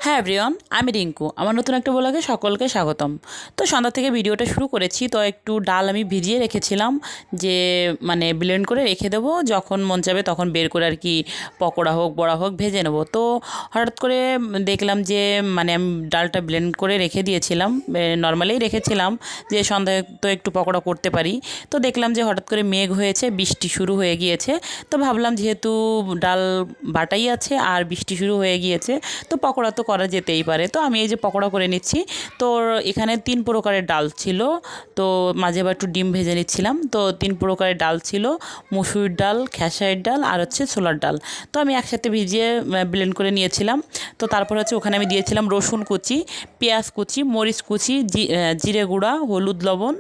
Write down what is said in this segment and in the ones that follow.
হ্যাঁ এভরিওয়ান, আমি রিঙ্কু। আমার নতুন একটা ব্লগে সকলকে স্বাগতম। তো সন্ধ্যা থেকে ভিডিওটা শুরু করেছি। তো একটু ডাল আমি ভিজিয়ে রেখেছিলাম, যে মানে ব্লেন্ড করে রেখে দেবো, যখন মন যাবে তখন বের করে আর কি পকোড়া হোক বড়া হোক ভেজে নেবো। তো হঠাৎ করে দেখলাম যে মানে আমি ডালটা ব্লেন্ড করে রেখে দিয়েছিলাম, নর্মালি রেখেছিলাম যে সন্ধ্যায় তো একটু পকোড়া করতে পারি। তো দেখলাম যে হঠাৎ করে মেঘ হয়েছে, বৃষ্টি শুরু হয়ে গিয়েছে। তো ভাবলাম যেহেতু ডাল বাটাই আছে আর বৃষ্টি শুরু হয়ে গিয়েছে, তো পকোড়া তো করা যেতেই পারে। তো আমি এই যে পকোড়া করে নিচ্ছি। তো এখানে 3 প্রকারের ডাল ছিল। তো মাঝে আবার একটু ডিম ভেজে নিচ্ছিলাম। তো 3 প্রকারের ডাল ছিল, মুসুরির ডাল, খেসারির ডাল আর হচ্ছে ছোলার ডাল। তো আমি একসাথে ভিজিয়ে ব্লেন্ড করে নিয়েছিলাম। তো তারপর হচ্ছে ওখানে আমি দিয়েছিলাম রসুন কুচি, পেঁয়াজ কুচি, মরিচ কুচি, জিরে গুঁড়া, হলুদ, লবণ।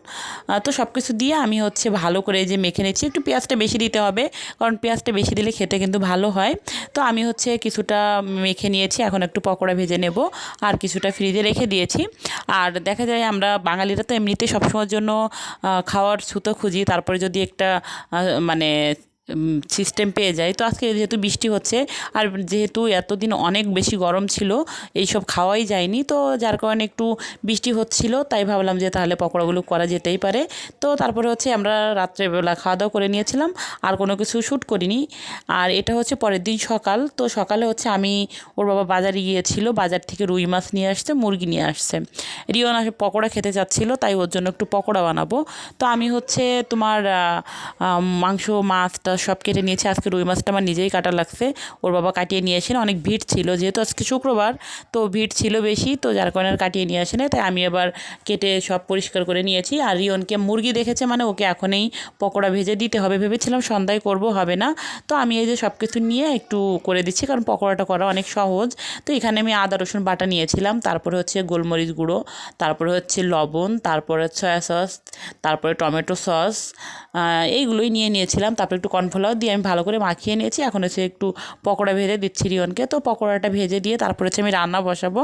তো সব কিছু দিয়ে আমি হচ্ছে ভালো করে এই যে মেখে নিচ্ছি। একটু পেঁয়াজটা বেশি দিতে হবে, কারণ পেঁয়াজটা বেশি দিলে খেতে কিন্তু ভালো হয়। তো আমি হচ্ছে কিছুটা মেখে নিয়েছি, এখন একটু পকোড়া ভেজে নেব। আর কিছুটা ফ্রিজে রেখে দিয়েছি। আর দেখা যায় আমরা বাঙালিরা তো এমনিতে সবসময়ের জন্য খাওয়ার ছুতো খুঁজি, তারপরে যদি একটা মানে সিস্টেম পেয়ে যায়। তো আজকে যেহেতু বৃষ্টি হচ্ছে, আর যেহেতু এতদিন অনেক বেশি গরম ছিল, এইসব খাওয়াই যায়নি, তো যার কারণে একটু বৃষ্টি হচ্ছিল, তাই ভাবলাম যে তাহলে পকোড়াগুলো করা যেতেই পারে। তো তারপরে হচ্ছে আমরা রাত্রেবেলা খাওয়া দাওয়া করে নিয়েছিলাম, আর কোনো কিছু শ্যুট করিনি। আর এটা হচ্ছে পরের দিন সকাল। তো সকালে হচ্ছে আমি, ওর বাবা বাজারে গিয়েছিল, বাজার থেকে রুই মাছ নিয়ে আসছে, মুরগি নিয়ে আসছে। রিওন পকোড়া খেতে চাচ্ছিল, তাই ওর জন্য একটু পকোড়া বানাবো। তো আমি হচ্ছে তোমার মাংস মাছটা সব কেটে নিয়েছি। আজকে রুই মাছটা আমার নিজেই কাটা লাগছে, ওর বাবা কাটিয়ে নিয়ে আসেন। অনেক ভিড় ছিল, যেহেতু আজকে শুক্রবার, তো ভিড় ছিল বেশি, তো যার কারণে আর কাটিয়ে নিয়ে আসে না। তাই আমি এবার কেটে সব পরিষ্কার করে নিয়েছি। আর রিওনকে মুরগি দেখেছে মানে ওকে এখনই পকোড়া ভেজে দিতে হবে। ভেবেছিলাম সন্ধ্যায় করব, হবে না। তো আমি এই যে সব কিছু নিয়ে একটু করে দিচ্ছি, কারণ পকোড়াটা করা অনেক সহজ। তো এখানে আমি আদা রসুন বাটা নিয়েছিলাম, তারপরে হচ্ছে গোলমরিচ গুঁড়ো, তারপরে হচ্ছে লবণ, তারপরে সয়া সস, তারপরে টমেটো সস, এইগুলোই নিয়েছিলাম। তারপরে একটু কর্নফ্লাওয়ার দিয়ে আমি ভালো করে মাখিয়ে নিয়েছি। এখন হচ্ছে একটু পকোড়া ভেজে দিচ্ছি রিয়নকে। তো পকোড়াটা ভেজে দিয়ে তারপরে হচ্ছে আমি রান্না বসাবো।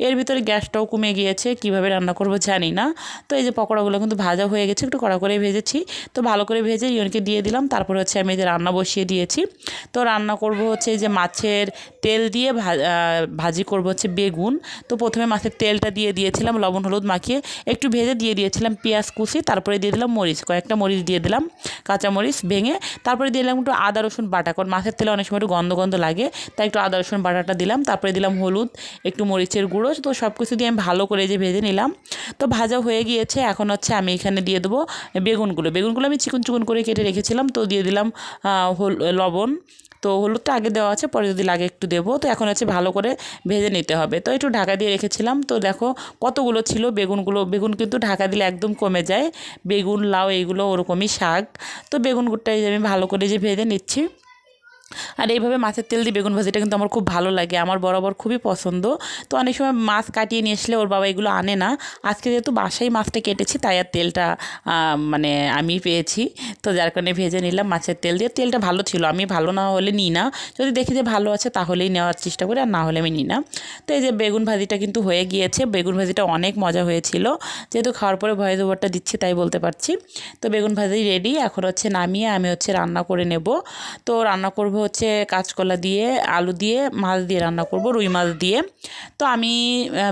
এর ভিতরে গ্যাসটাও কমে গিয়েছে, কীভাবে রান্না করবো জানি না। তো এই যে পকোড়াগুলো কিন্তু ভাজা হয়ে গেছে, একটু কড়া করে ভেজেছি। তো ভালো করে ভেজে রিয়নকে দিয়ে দিলাম। তারপরে হচ্ছে আমি এই যে রান্না বসিয়ে দিয়েছি। তো রান্না করব হচ্ছে এই যে মাছের তেল দিয়ে ভাজি করব হচ্ছে বেগুন। তো প্রথমে মাছের তেলটা দিয়ে দিয়েছিলাম, লবণ হলুদ মাখিয়ে একটু ভেজে দিয়ে দিয়েছিলাম পেঁয়াজ কুচি, তারপরে দিয়ে দিলাম মরিচ, কয়েকটা মরিচ দিয়ে দিলাম, কাঁচা মরিচ ভেঙে। তারপরে দিলাম একটু আদা রসুন বাটা, কারণ মাছের তেলে অনেক সময় একটু গন্ধ গন্ধ লাগে, তাই একটু আদা রসুন বাটাটা দিলাম। তারপরে দিলাম হলুদ, একটু মরিচের গুঁড়ো। তো সব কিছু দিয়ে আমি ভালো করে যে ভেজে নিলাম। তো ভাজা হয়ে গিয়েছে। এখন হচ্ছে আমি এখানে দিয়ে দেবো বেগুনগুলো আমি চিকন চিকন করে কেটে রেখেছিলাম। তো দিয়ে দিলাম লবণ। তো হলুদটা আগে দেওয়া আছে, পরে যদি লাগে একটু দেবো। তো এখন হচ্ছে ভালো করে ভেজে নিতে হবে। তো একটু ঢাকা দিয়ে রেখেছিলাম। তো দেখো কতগুলো ছিল বেগুন কিন্তু ঢাকা দিলে একদম কমে যায়। বেগুন লাউ এইগুলো ওরকমই শাক। তো বেগুনটাই আমি ভালো করে যে ভেজে নিচ্ছি। আর এইভাবে মাছের তেল দিয়ে বেগুন ভাজিটা কিন্তু আমার খুব ভালো লাগে, আমার বরাবর খুবই পছন্দ। তো অনেক সময় মাছ কাটিয়ে নিয়ে আসলে ওর বাবা এগুলো আনে না। আজকে যেহেতু বাসায় মাছটা কেটেছি, তাই আর তেলটা মানে আমি পেয়েছি। তো যার কারণে ভেজে নিলাম মাছের তেল দিয়ে। তেলটা ভালো ছিল, আমি ভালো না হলে নিই না। যদি দেখি যে ভালো আছে তাহলেই নেওয়ার চেষ্টা করি, আর না হলে আমি নিই না। তো এই যে বেগুন ভাজিটা কিন্তু হয়ে গিয়েছে। বেগুন ভাজিটা অনেক মজা হয়েছিল, যেহেতু খাওয়ার পরে ভয়েস ওভারটা দিচ্ছি তাই বলতে পারছি। তো বেগুন ভাজি রেডি। এখন হচ্ছে নামিয়ে আমি হচ্ছে রান্না করে নেব। তো রান্না করব হচ্ছে কাঁচকলা দিয়ে, আলু দিয়ে, মাছ দিয়ে রান্না করব, রুই মাছ দিয়ে। তো আমি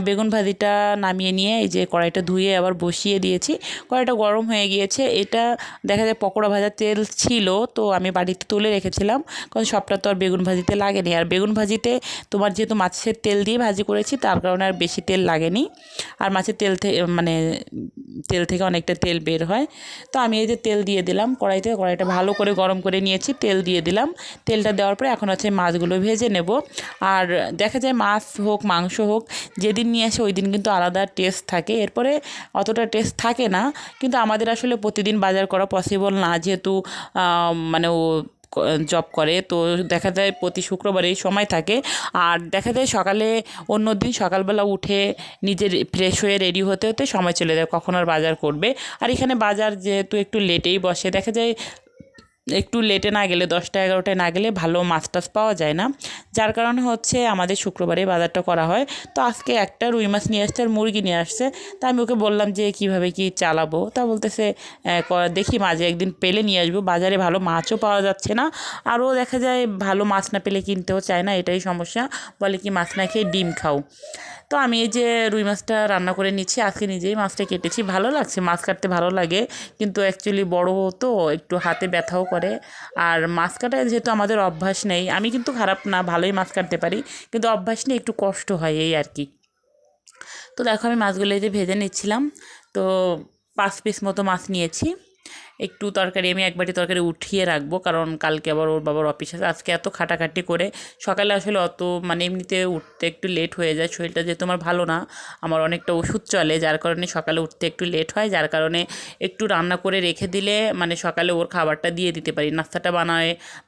বেগুন ভাজিটা নামিয়ে নিয়ে এই যে কড়াইটা ধুয়ে আবার বসিয়ে দিয়েছি। কড়াইটা গরম হয়ে গিয়েছে। এটা দেখা যায় পকোড়া ভাজার তেল ছিল, তো আমি বাড়িতে তুলে রেখেছিলাম, কারণ সবটা তো আর বেগুন ভাজিতে লাগেনি। আর বেগুন ভাজিতে তোমার যেহেতু মাছের তেল দিয়ে ভাজি করেছি, তার কারণে আর বেশি তেল লাগেনি। আর মাছের তেল থেকে মানে তেল থেকে অনেকটা তেল বের হয়। তো আমি এই যে তেল দিয়ে দিলাম কড়াইটা ভালো করে গরম করে নিয়েছি, তেল দিয়ে দিলাম। তেলটা দেওয়ার পরে এখন হচ্ছে মাছগুলো ভেজে নেব। আর দেখা যায় মাছ হোক মাংস হোক, যেদিন নিয়ে আসে ওই দিন কিন্তু আলাদা টেস্ট থাকে, এরপরে অতটা টেস্ট থাকে না। কিন্তু আমাদের আসলে প্রতিদিন বাজার করা পসিবল না, যেহেতু মানে ও জব করে। তো দেখা যায় প্রতি শুক্রবারেই সময় থাকে। আর দেখা যায় সকালে অন্য দিন সকালবেলা উঠে নিজের ফ্রেশ হয়ে রেডি হতে হতে সময় চলে যায়, কখন আর বাজার করবে। আর এখানে বাজার যেহেতু একটু লেটেই বসে, দেখা যায় একটু লেটে না গেলে 10টা 11টায় না গেলে ভালো মাছ টাছ পাওয়া যায় না, যার কারণে হচ্ছে আমাদের শুক্রবারে বাজারটা করা হয়। তো আজকে একটা রুই মাছ নিয়ে আসছে আর মুরগি নিয়ে আসছে। তা আমি ওকে বললাম যে কীভাবে কী চালাবো, তা বলতেছে দেখি মাঝে একদিন পেলে নিয়ে আসবো। বাজারে ভালো মাছও পাওয়া যাচ্ছে না, আরও দেখা যায় ভালো মাছ না পেলে কিনতেও চায় না, এটাই সমস্যা। বলে কি মাছ না খেয়ে ডিম খাও। তো আমি এই যে রুই মাছটা রান্না করে নিচ্ছি, আজকে নিজেই মাছটা কেটেছি। ভালো লাগছে, মাছ কাটতে ভালো লাগে, কিন্তু অ্যাকচুয়ালি বড় তো একটু হাতে ব্যথাও করে। আর মাছ কাটায় যেহেতু আমাদের অভ্যাস নেই, আমি কিন্তু খারাপ না, ভালোই মাছ কাটতে পারি, কিন্তু অভ্যাস নেই, একটু কষ্ট হয় এই আর কি। তো দেখো আমি মাছগুলো এই যে ভেজে নিচ্ছিলাম। তো 5 পিস মতো মাছ নিয়েছি। একটু তরকারি আমি এক বাটি তরকারি উঠিয়ে রাখবো, কারণ কালকে আবার ওর বাবার অফিস আছে। আজকে এত খাটাখাটি করে সকালে আসলে অত মানে এমনিতে উঠতে একটু লেট হয়ে যায়, শরীরটা যেহেতু আমার ভালো না, আমার অনেকটা ওষুধ চলে, যার কারণে সকালে উঠতে একটু লেট হয়। যার কারণে একটু রান্না করে রেখে দিলে মানে সকালে ওর খাবারটা দিয়ে দিতে পারি, নাস্তাটা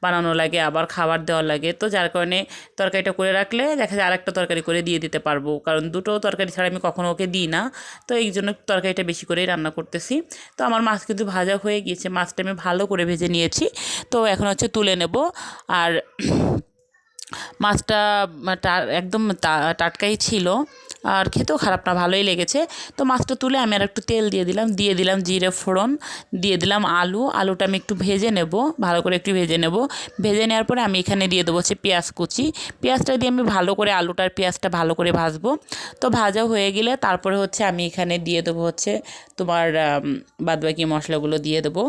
বানানো লাগে, আবার খাবার দেওয়া লাগে। তো যার কারণে তরকারিটা করে রাখলে দেখা যায় আরেকটা তরকারি করে দিয়ে দিতে পারবো, কারণ দুটো তরকারি ছাড়া আমি কখনো ওকে দিই না। তো এই জন্য তরকারিটা বেশি করেই রান্না করতেছি। তো আমার মাছ কিন্তু ভাজা হয়ে গিয়েছে, মাছটা আমি ভালো করে ভেজে নিয়েছি। তো এখন হচ্ছে তুলে নেব। আর মাছটা একদম টাটকাই ছিল, আর খেতেও খারাপ না, ভালোই লেগেছে। তো মাছটা তুলে আমি আর একটু তেল দিয়ে দিলাম জিরে ফোড়ন, দিয়ে দিলাম আলুটা আমি একটু ভেজে নেব, ভালো করে একটু ভেজে নেব। ভেজে নেওয়ার পরে আমি এখানে দিয়ে দেবো হচ্ছে পেঁয়াজ কুচি। পেঁয়াজটা দিয়ে আমি ভালো করে আলুটার পেঁয়াজটা ভালো করে ভাজবো। তো ভাজা হয়ে গেলে তারপরে হচ্ছে আমি এখানে দিয়ে দেবো হচ্ছে তোমার বাদবাকি মশলাগুলো দিয়ে দেবো।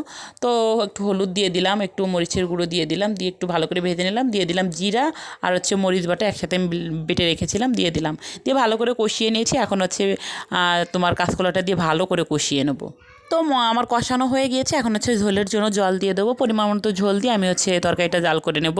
তো একটু হলুদ দিয়ে দিলাম, একটু মরিচের গুঁড়ো দিয়ে দিলাম, দিয়ে একটু ভালো করে ভেজে নিলাম। দিয়ে দিলাম জিরা আর হচ্ছে মরিচ বাটা একসাথে আমি বেটে রেখেছিলাম, দিয়ে দিলাম। দিয়ে ভালো করে কষিয়ে নিয়েছি। এখন হচ্ছে তোমার কাঁচকলাটা দিয়ে ভালো করে কষিয়ে নেবো। তো আমার কষানো হয়ে গিয়েছে, এখন হচ্ছে ঝোলের জন্য জল দিয়ে দেবো। পরিমাণ মতো ঝোল দিয়ে আমি হচ্ছে তরকারিটা জাল করে নেব।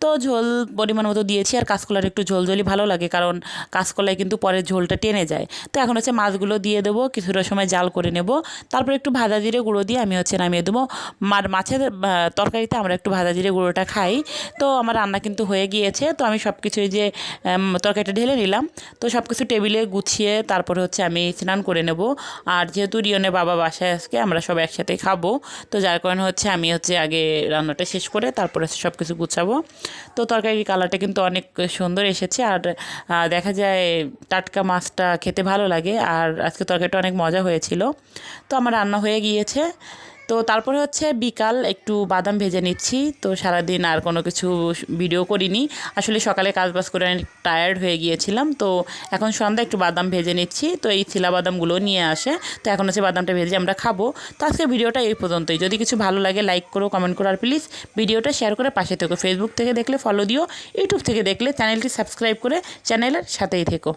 তো ঝোল পরিমাণ মতো দিয়েছি, আর কাঁচকলার একটু ঝোল ঝোলই ভালো লাগে, কারণ কাঁচকলায় কিন্তু পরে ঝোলটা টেনে যায়। তো এখন হচ্ছে মাছগুলো দিয়ে দেবো, কিছুটা সময় জাল করে নেব। তারপর একটু ভাজা জিরে গুঁড়ো দিয়ে আমি হচ্ছে নামিয়ে দেবো। মাছের তরকারিতে আমরা একটু ভাজা জিরে গুঁড়োটা খাই। তো আমার রান্না কিন্তু হয়ে গিয়েছে। তো আমি সব কিছু যে তরকারিটা ঢেলে নিলাম। তো সব কিছু টেবিলে গুছিয়ে তারপরে হচ্ছে আমি স্নান করে নেব। আর যেহেতু রিয়নের বাবা বাসায় আজকে আমরা সব একসাথে খাবো, তো যার কারণে হচ্ছে আমি হচ্ছে আগে রান্নাটা শেষ করে তারপরে সব কিছু গুছাবো। তো তরকারির কালারটা কিন্তু অনেক সুন্দর এসেছে, আর দেখা যায় টাটকা মাছটা খেতে ভালো লাগে, আর আজকে তরকারিটা অনেক মজা হয়েছিল। তো আমার রান্না হয়ে গিয়েছে। তো তারপরে হচ্ছে বিকাল একটু বাদাম ভেজে নিচ্ছি। তো সারাদিন আর কোনো কিছু ভিডিও করিনি, আসলে সকালে কাজবাজ করে অনেক টায়ার্ড হয়ে গিয়েছিলাম। তো এখন সন্ধ্যা একটু বাদাম ভেজে নিচ্ছি। তো এই চিলা বাদামগুলো নিয়ে আসে, তো এখন হচ্ছে বাদামটা ভেজে আমরা খাবো। তো আজকে ভিডিওটা এই পর্যন্তই। যদি কিছু ভালো লাগে লাইক করো, কমেন্ট করো, আর প্লিজ ভিডিওটা শেয়ার করে পাশে থেকো। ফেসবুক থেকে দেখলে ফলো দিও, ইউটিউব থেকে দেখলে চ্যানেলটি সাবস্ক্রাইব করে চ্যানেলের সাথেই থেকো।